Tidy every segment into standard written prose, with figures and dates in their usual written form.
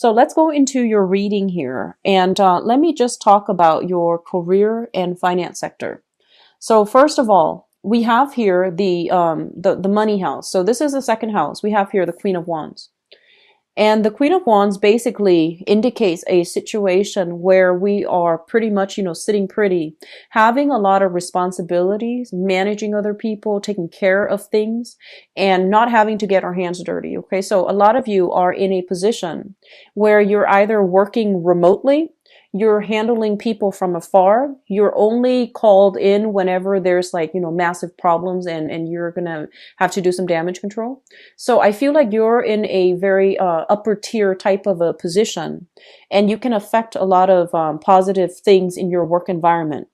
So let's go into your reading here. And let me just talk about your career and finance sector. So first of all, we have here the money house. So this is the second house. We have here the Queen of Wands. And the Queen of Wands basically indicates a situation where we are pretty much, sitting pretty, having a lot of responsibilities, managing other people, taking care of things, and not having to get our hands dirty. Okay. So a lot of you are in a position where you're either working remotely, you're handling people from afar. You're only called in whenever there's like, massive problems and you're going to have to do some damage control. So I feel like you're in a very upper tier type of a position, and you can affect a lot of positive things in your work environment.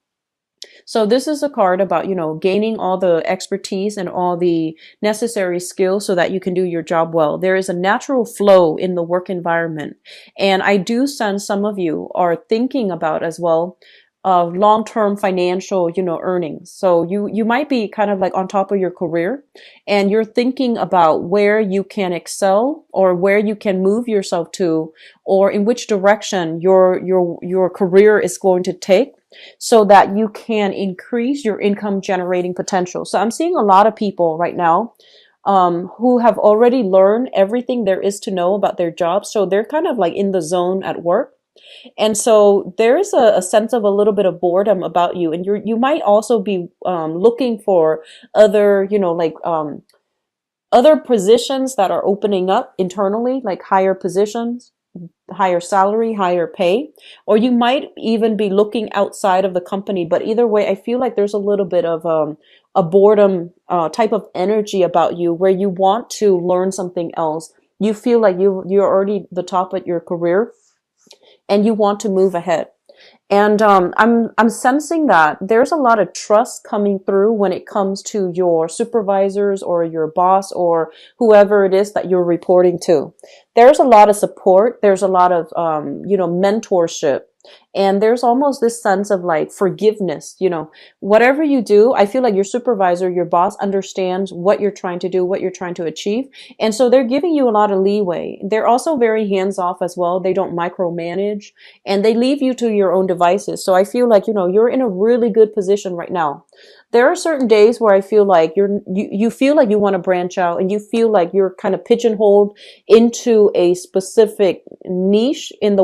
So this is a card about, gaining all the expertise and all the necessary skills so that you can do your job well. There is a natural flow in the work environment. And I do sense some of you are thinking about as well long-term financial, earnings. So you might be kind of like on top of your career, and you're thinking about where you can excel or where you can move yourself to, or in which direction your career is going to take, so that you can increase your income generating potential. So I'm seeing a lot of people right now who have already learned everything there is to know about their job. So they're kind of like in the zone at work. And so there is a sense of a little bit of boredom about you. And you might also be looking for other, other positions that are opening up internally, like higher positions, higher salary, higher pay, or you might even be looking outside of the company. But either way, I feel like there's a little bit of a boredom type of energy about you where you want to learn something else. You feel like you're already the top of your career and you want to move ahead. And I'm sensing that there's a lot of trust coming through when it comes to your supervisors or your boss or whoever it is that you're reporting to. There's a lot of support. There's a lot of, mentorship. And there's almost this sense of like forgiveness, whatever you do, I feel like your supervisor, your boss understands what you're trying to do, what you're trying to achieve. And so they're giving you a lot of leeway. They're also very hands off as well. They don't micromanage and they leave you to your own devices. So I feel like, you're in a really good position right now. There are certain days where I feel like you feel like you want to branch out and you feel like you're kind of pigeonholed into a specific niche in the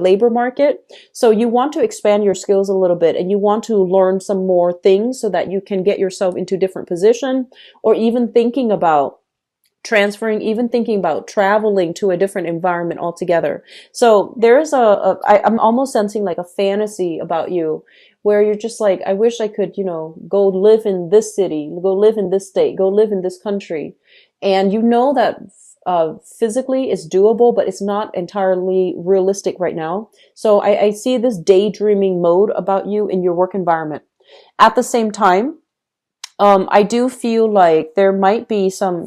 labor market. So you want to expand your skills a little bit and you want to learn some more things so that you can get yourself into different position, or even thinking about transferring, even thinking about traveling to a different environment altogether. So there's I'm almost sensing like a fantasy about you where you're just like, I wish I could, go live in this city, go live in this state, go live in this country. And that physically it's doable, but it's not entirely realistic right now. So I see this daydreaming mode about you in your work environment. At the same time, I do feel like there might be some,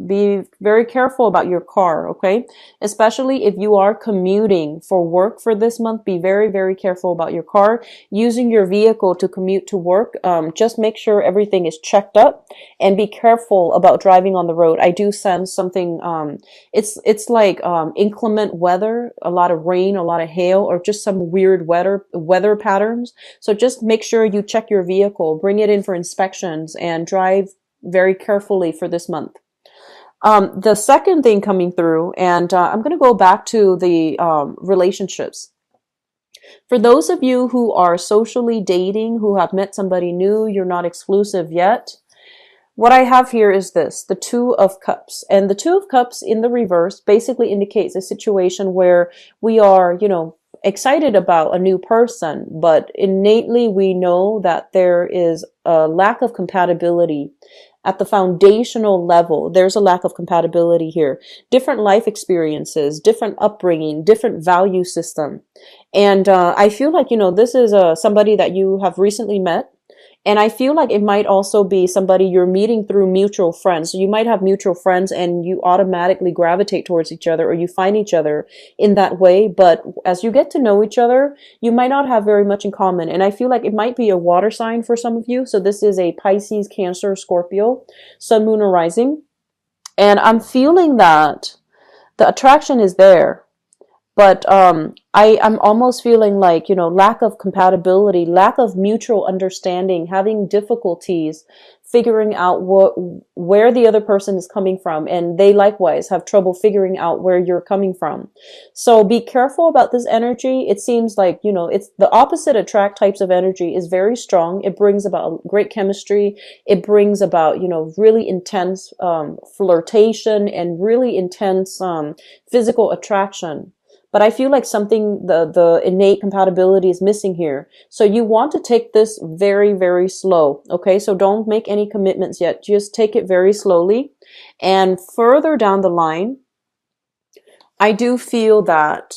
be very careful about your car, okay? Especially if you are commuting for work for this month, be very, very careful about your car. Using your vehicle to commute to work, just make sure everything is checked up and be careful about driving on the road. I do sense something, it's like inclement weather, a lot of rain, a lot of hail, or just some weird weather patterns. So just make sure you check your vehicle, bring it in for inspection, and drive very carefully for this month. The second thing coming through, and I'm going to go back to the relationships. For those of you who are socially dating, who have met somebody new, you're not exclusive yet. What I have here is this, the Two of Cups. And the Two of Cups in the reverse basically indicates a situation where we are, excited about a new person, but innately we know that there is a lack of compatibility at the foundational level. There's a lack of compatibility here. Different life experiences, different upbringing, different value system. And I feel like, this is somebody that you have recently met. And I feel like it might also be somebody you're meeting through mutual friends. So you might have mutual friends and you automatically gravitate towards each other, or you find each other in that way. But as you get to know each other, you might not have very much in common. And I feel like it might be a water sign for some of you. So this is a Pisces, Cancer, Scorpio, Sun, Moon, or Rising. And I'm feeling that the attraction is there. But I'm almost feeling like, lack of compatibility, lack of mutual understanding, having difficulties figuring out where the other person is coming from, and they likewise have trouble figuring out where you're coming from. So be careful about this energy. It seems like, it's the opposite attract types of energy is very strong. It brings about great chemistry. It brings about, really intense flirtation and really intense physical attraction. But I feel like something, the innate compatibility is missing here. So you want to take this very, very slow. Okay. So don't make any commitments yet. Just take it very slowly. And further down the line, I do feel that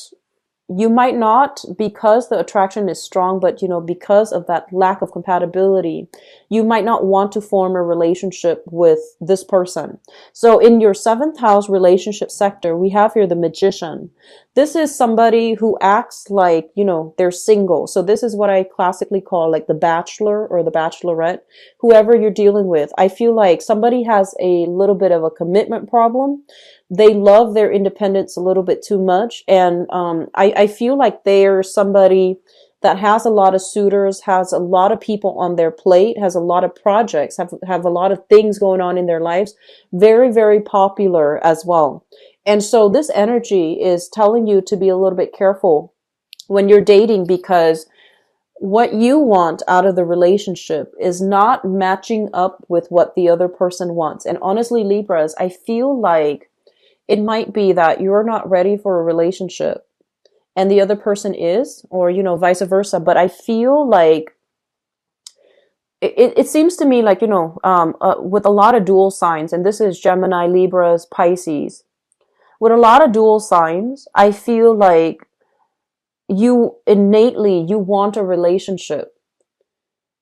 you might not, because the attraction is strong, but because of that lack of compatibility, you might not want to form a relationship with this person. So in your seventh house relationship sector, we have here the Magician. This is somebody who acts like, they're single. So this is what I classically call like the bachelor or the bachelorette, whoever you're dealing with. I feel like somebody has a little bit of a commitment problem. They love their independence a little bit too much. And I feel like they're somebody that has a lot of suitors, has a lot of people on their plate, has a lot of projects, have a lot of things going on in their lives. Very, very popular as well. And so this energy is telling you to be a little bit careful when you're dating, because what you want out of the relationship is not matching up with what the other person wants. And honestly, Libras, I feel like it might be that you're not ready for a relationship and the other person is, or, vice versa. But I feel like it seems to me like, with a lot of dual signs, and this is Gemini, Libras, Pisces, with a lot of dual signs, I feel like you want a relationship.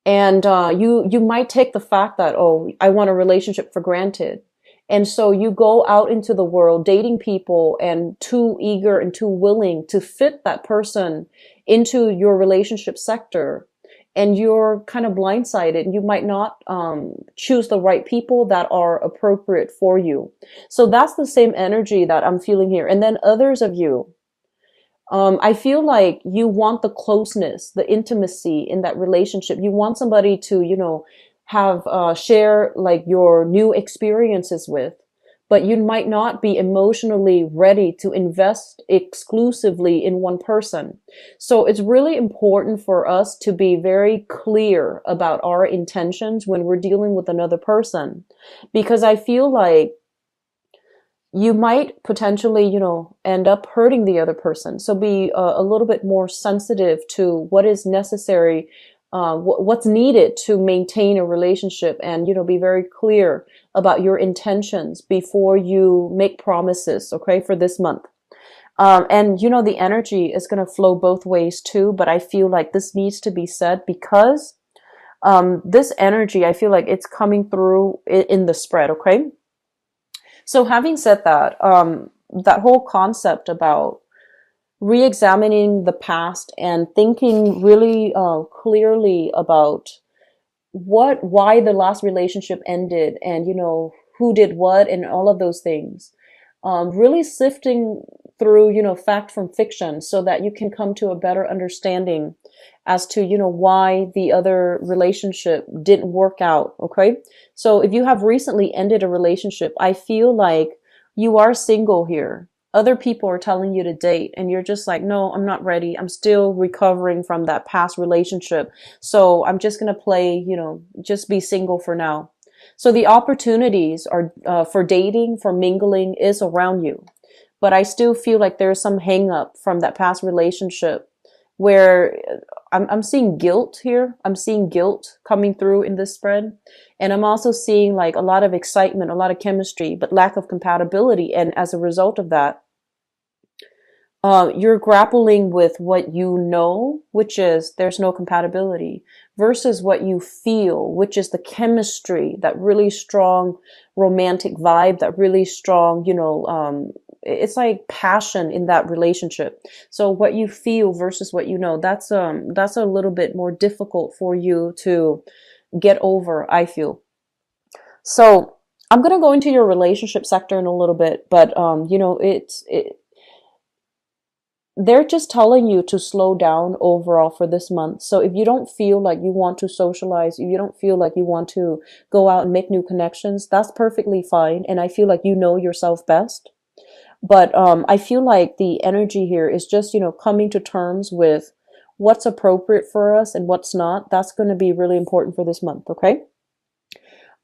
And you might take the fact that, oh, I want a relationship for granted. And so you go out into the world dating people and too eager and too willing to fit that person into your relationship sector. And you're kind of blindsided. You might not choose the right people that are appropriate for you. So that's the same energy that I'm feeling here. And then others of you, I feel like you want the closeness, the intimacy in that relationship. You want somebody to, have share like your new experiences with, but you might not be emotionally ready to invest exclusively in one person. So it's really important for us to be very clear about our intentions when we're dealing with another person, because I feel like you might potentially, end up hurting the other person. So be a little bit more sensitive to what is necessary, what's needed to maintain a relationship, and, be very clear about your intentions before you make promises, okay, for this month. And, the energy is going to flow both ways too, but I feel like this needs to be said because this energy, I feel like it's coming through in the spread, okay? So having said that, that whole concept about re-examining the past and thinking really clearly about why the last relationship ended, and who did what and all of those things, really sifting through fact from fiction so that you can come to a better understanding as to why the other relationship didn't work out. Okay, so if you have recently ended a relationship, I feel like you are single here. Other people are telling you to date and you're just like, no, I'm not ready. I'm still recovering from that past relationship. So I'm just going to play, just be single for now. So the opportunities are for dating, for mingling is around you. But I still feel like there's some hang up from that past relationship where I'm seeing guilt here. I'm seeing guilt coming through in this spread. And I'm also seeing like a lot of excitement, a lot of chemistry, but lack of compatibility. And as a result of that, you're grappling with what you know, which is there's no compatibility, versus what you feel, which is the chemistry, that really strong romantic vibe, that really strong, it's like passion in that relationship. So what you feel versus what you know, that's a little bit more difficult for you to get over, I feel. So I'm going to go into your relationship sector in a little bit, but, they're just telling you to slow down overall for this month. So if you don't feel like you want to socialize, if you don't feel like you want to go out and make new connections, that's perfectly fine. And I feel like you know yourself best. But I feel like the energy here is just, coming to terms with what's appropriate for us and what's not. That's going to be really important for this month. Okay.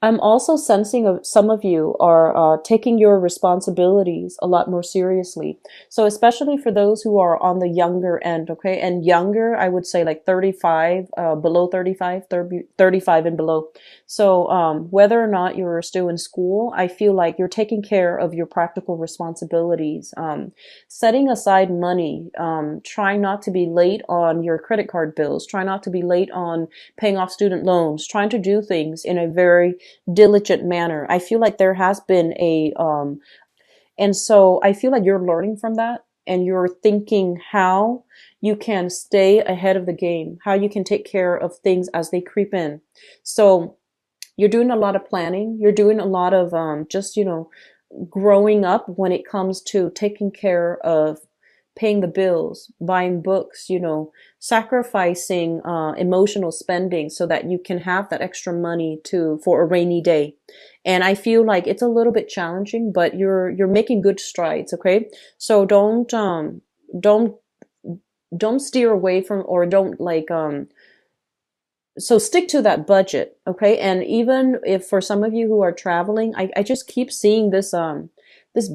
I'm also sensing some of you are taking your responsibilities a lot more seriously. So especially for those who are on the younger end, okay? And younger, I would say like 35, below 35, 35 and below. So whether or not you're still in school, I feel like you're taking care of your practical responsibilities, setting aside money, trying not to be late on your credit card bills, trying not to be late on paying off student loans, trying to do things in a very diligent manner. I feel like there has been and so I feel like you're learning from that and you're thinking how you can stay ahead of the game, how you can take care of things as they creep in. So you're doing a lot of planning. You're doing a lot of just, growing up when it comes to taking care of paying the bills, buying books, sacrificing emotional spending so that you can have that extra money for a rainy day. And I feel like it's a little bit challenging, but you're making good strides, okay? So don't don't steer away from, or don't so stick to that budget, okay? And even if for some of you who are traveling, I just keep seeing this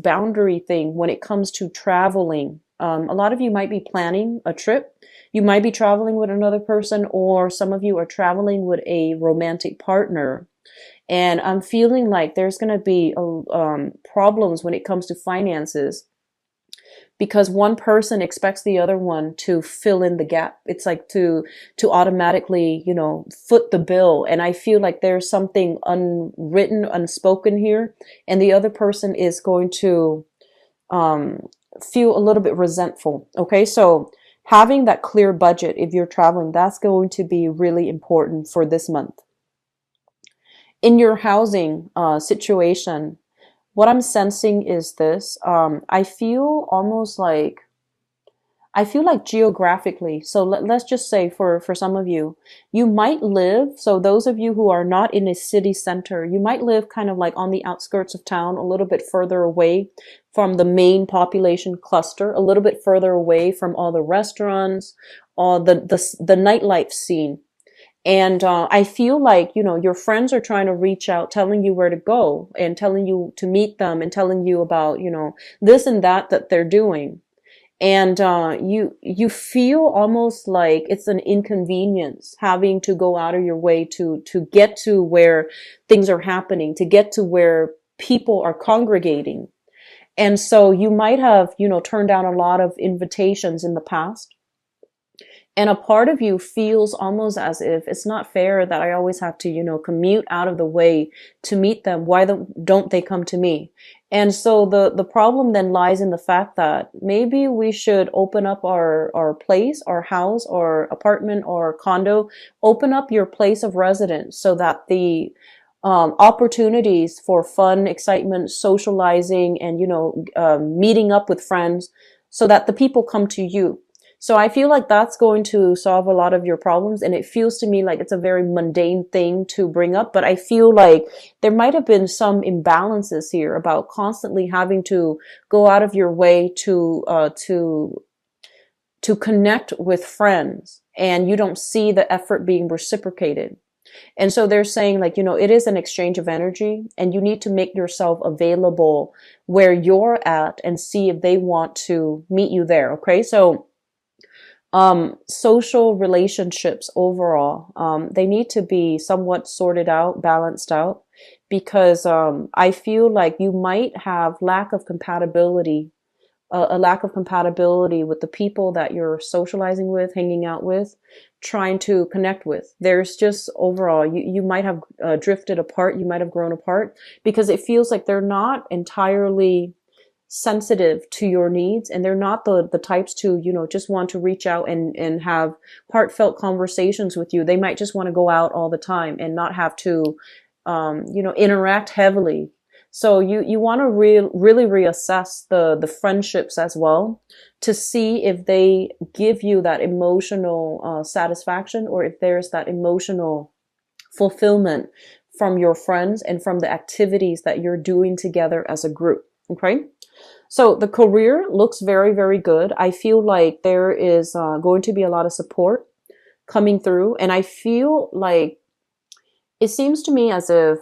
boundary thing when it comes to traveling. A lot of you might be planning a trip. You might be traveling with another person, or some of you are traveling with a romantic partner. And I'm feeling like there's going to be problems when it comes to finances, because one person expects the other one to fill in the gap. It's like to automatically, foot the bill. And I feel like there's something unwritten, unspoken here, and the other person is going to feel a little bit resentful. Okay, so having that clear budget if you're traveling, that's going to be really important for this month. In your housing situation, what I'm sensing is this. I feel like geographically. So let's just say for some of you, you might live, so those of you who are not in a city center, you might live kind of like on the outskirts of town, a little bit further away from the main population cluster, a little bit further away from all the restaurants, all the nightlife scene. And I feel like, your friends are trying to reach out, telling you where to go and telling you to meet them and telling you about, this and that they're doing. And you feel almost like it's an inconvenience having to go out of your way to get to where things are happening, to get to where people are congregating. And so you might have, turned down a lot of invitations in the past. And a part of you feels almost as if it's not fair that I always have to, commute out of the way to meet them. Why don't they come to me? And so the problem then lies in the fact that maybe we should open up our place, our house, or apartment or condo, open up your place of residence so that the opportunities for fun, excitement, socializing, and, meeting up with friends, so that the people come to you. So I feel like that's going to solve a lot of your problems. And it feels to me like it's a very mundane thing to bring up. But I feel like there might have been some imbalances here about constantly having to go out of your way to connect with friends, and you don't see the effort being reciprocated. And so they're saying like, it is an exchange of energy, and you need to make yourself available where you're at and see if they want to meet you there. Okay. So social relationships overall, they need to be somewhat sorted out, balanced out, because I feel like you might have lack of compatibility, a lack of compatibility with the people that you're socializing with, hanging out with, trying to connect with. There's just overall, you might have drifted apart, you might have grown apart, because it feels like they're not entirely sensitive to your needs, and they're not the types to, just want to reach out and have heartfelt conversations with you. They might just want to go out all the time and not have to, interact heavily. So you want to really reassess the friendships as well, to see if they give you that emotional satisfaction, or if there's that emotional fulfillment from your friends and from the activities that you're doing together as a group. Okay. So the career looks very, very good. I feel like there is going to be a lot of support coming through. And I feel like it seems to me as if,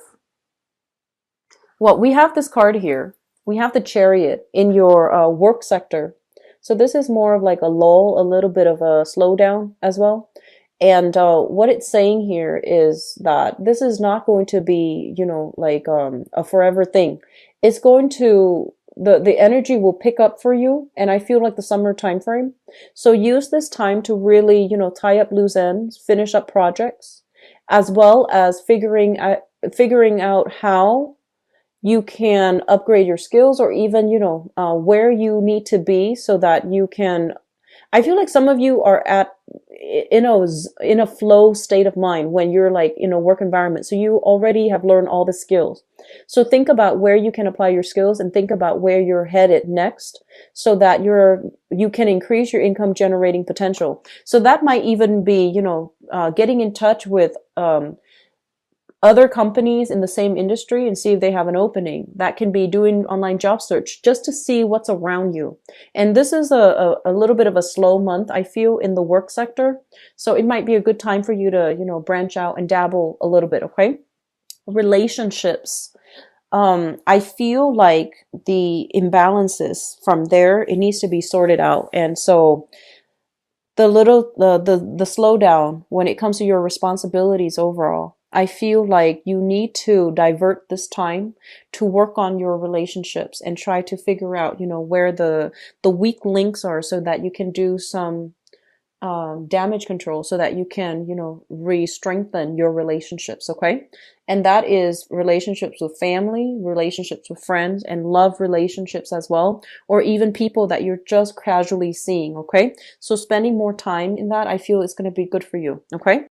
well, we have this card here. We have the Chariot in your work sector. So this is more of like a lull, a little bit of a slowdown as well. And what it's saying here is that this is not going to be, like a forever thing. It's going to, the energy will pick up for you. And I feel like the summer time frame. So use this time to really, tie up loose ends, finish up projects, as well as figuring out how you can upgrade your skills, or even, where you need to be so that you can, I feel like some of you are in a flow state of mind when you're like in a work environment. So you already have learned all the skills. So think about where you can apply your skills, and think about where you're headed next, so that you can increase your income generating potential. So that might even be, getting in touch with, other companies in the same industry and see if they have an opening. That can be doing online job search just to see what's around you. And this is a little bit of a slow month, I feel, in the work sector. So it might be a good time for you to, branch out and dabble a little bit. Okay. Relationships. I feel like the imbalances from there, it needs to be sorted out. And so the slowdown when it comes to your responsibilities overall, I feel like you need to divert this time to work on your relationships and try to figure out, where the weak links are, so that you can do some damage control, so that you can, re-strengthen your relationships. Okay. And that is relationships with family, relationships with friends, and love relationships as well, or even people that you're just casually seeing. Okay. So spending more time in that, I feel it's going to be good for you. Okay.